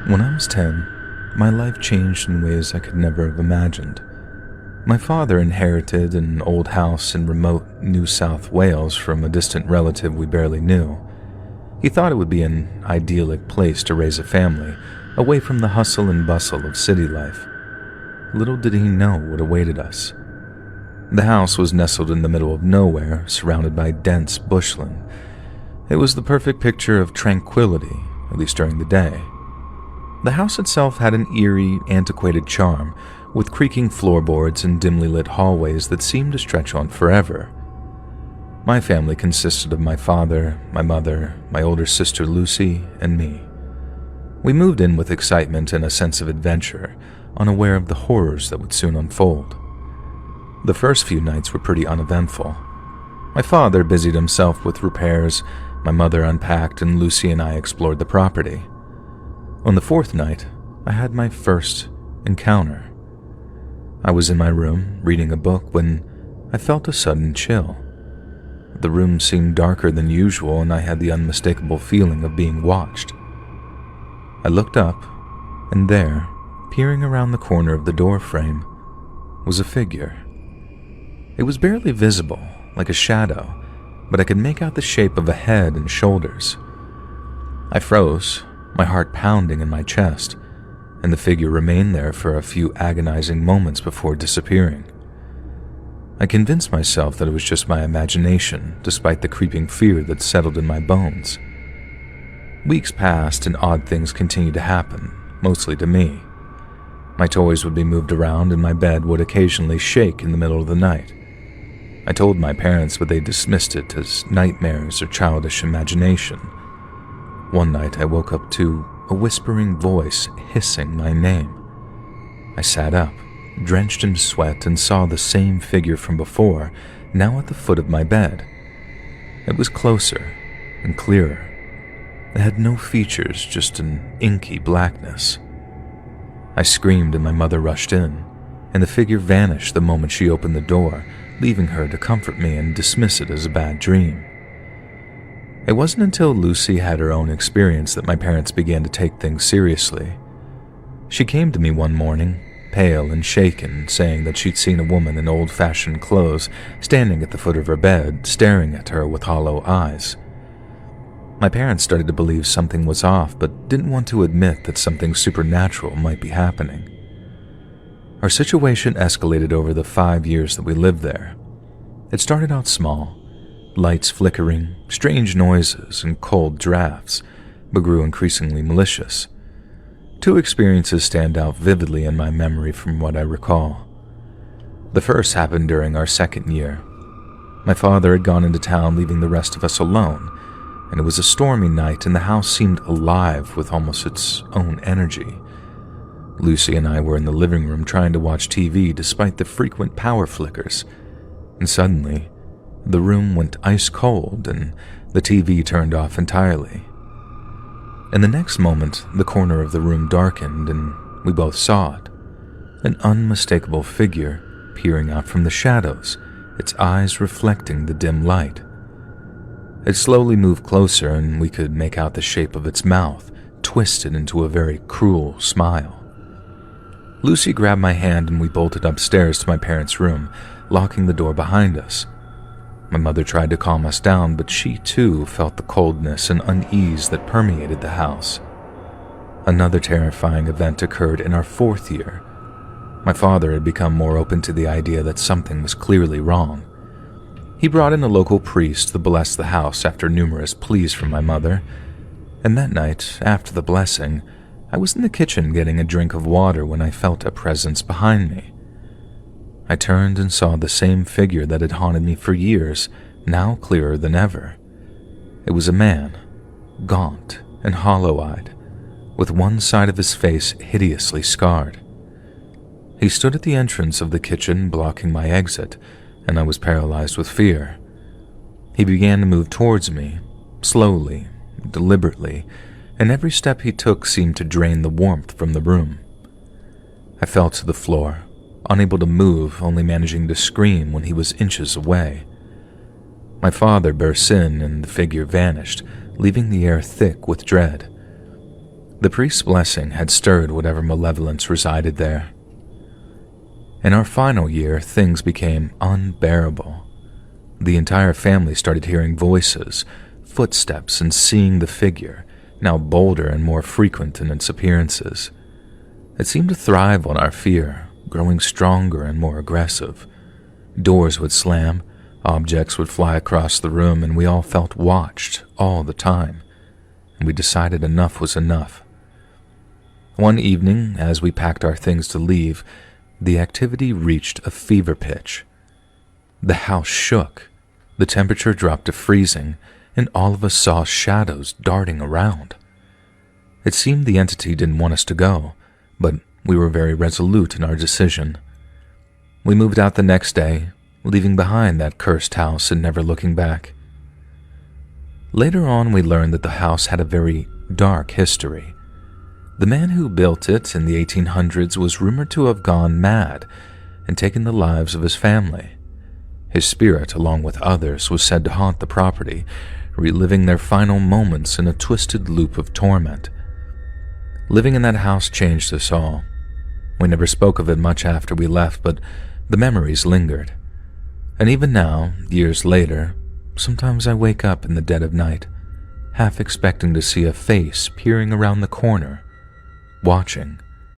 When I was 10, my life changed in ways I could never have imagined. My father inherited an old house in remote New South Wales from a distant relative we barely knew. He thought it would be an idyllic place to raise a family, away from the hustle and bustle of city life. Little did he know what awaited us. The house was nestled in the middle of nowhere, surrounded by dense bushland. It was the perfect picture of tranquility, at least during the day. The house itself had an eerie, antiquated charm, with creaking floorboards and dimly lit hallways that seemed to stretch on forever. My family consisted of my father, my mother, my older sister Lucy, and me. We moved in with excitement and a sense of adventure, unaware of the horrors that would soon unfold. The first few nights were pretty uneventful. My father busied himself with repairs, my mother unpacked, and Lucy and I explored the property. On the fourth night, I had my first encounter. I was in my room, reading a book, when I felt a sudden chill. The room seemed darker than usual, and I had the unmistakable feeling of being watched. I looked up, and there, peering around the corner of the door frame, was a figure. It was barely visible, like a shadow, but I could make out the shape of a head and shoulders. I froze, my heart pounding in my chest, and the figure remained there for a few agonizing moments before disappearing. I convinced myself that it was just my imagination, despite the creeping fear that settled in my bones. Weeks passed and odd things continued to happen, mostly to me. My toys would be moved around and my bed would occasionally shake in the middle of the night. I told my parents, but they dismissed it as nightmares or childish imagination. One night I woke up to a whispering voice hissing my name. I sat up, drenched in sweat, and saw the same figure from before, now at the foot of my bed. It was closer and clearer. It had no features, just an inky blackness. I screamed and my mother rushed in, and the figure vanished the moment she opened the door, leaving her to comfort me and dismiss it as a bad dream. It wasn't until Lucy had her own experience that my parents began to take things seriously. She came to me one morning, pale and shaken, saying that she'd seen a woman in old-fashioned clothes standing at the foot of her bed, staring at her with hollow eyes. My parents started to believe something was off, but didn't want to admit that something supernatural might be happening. Our situation escalated over the 5 years that we lived there. It started out small, lights flickering, strange noises, and cold drafts, but grew increasingly malicious. Two experiences stand out vividly in my memory from what I recall. The first happened during our second year. My father had gone into town, leaving the rest of us alone, and it was a stormy night and the house seemed alive with almost its own energy. Lucy and I were in the living room trying to watch TV despite the frequent power flickers, and suddenly, the room went ice cold and the TV turned off entirely. In the next moment, the corner of the room darkened and we both saw it. An unmistakable figure peering out from the shadows, its eyes reflecting the dim light. It slowly moved closer and we could make out the shape of its mouth, twisted into a very cruel smile. Lucy grabbed my hand and we bolted upstairs to my parents' room, locking the door behind us. My mother tried to calm us down, but she too felt the coldness and unease that permeated the house. Another terrifying event occurred in our fourth year. My father had become more open to the idea that something was clearly wrong. He brought in a local priest to bless the house after numerous pleas from my mother, and that night, after the blessing, I was in the kitchen getting a drink of water when I felt a presence behind me. I turned and saw the same figure that had haunted me for years, now clearer than ever. It was a man, gaunt and hollow-eyed, with one side of his face hideously scarred. He stood at the entrance of the kitchen, blocking my exit, and I was paralyzed with fear. He began to move towards me, slowly, deliberately, and every step he took seemed to drain the warmth from the room. I fell to the floor, unable to move, only managing to scream when he was inches away. My father burst in and the figure vanished, leaving the air thick with dread. The priest's blessing had stirred whatever malevolence resided there. In our final year, things became unbearable. The entire family started hearing voices, footsteps, and seeing the figure, now bolder and more frequent in its appearances. It seemed to thrive on our fear, growing stronger and more aggressive. Doors would slam, objects would fly across the room, and we all felt watched all the time, and we decided enough was enough. One evening, as we packed our things to leave, the activity reached a fever pitch. The house shook, the temperature dropped to freezing, and all of us saw shadows darting around. It seemed the entity didn't want us to go, but we were very resolute in our decision. We moved out the next day, leaving behind that cursed house and never looking back. Later on, we learned that the house had a very dark history. The man who built it in the 1800s was rumored to have gone mad and taken the lives of his family. His spirit, along with others, was said to haunt the property, reliving their final moments in a twisted loop of torment. Living in that house changed us all. We never spoke of it much after we left, but the memories lingered. And even now, years later, sometimes I wake up in the dead of night, half expecting to see a face peering around the corner, watching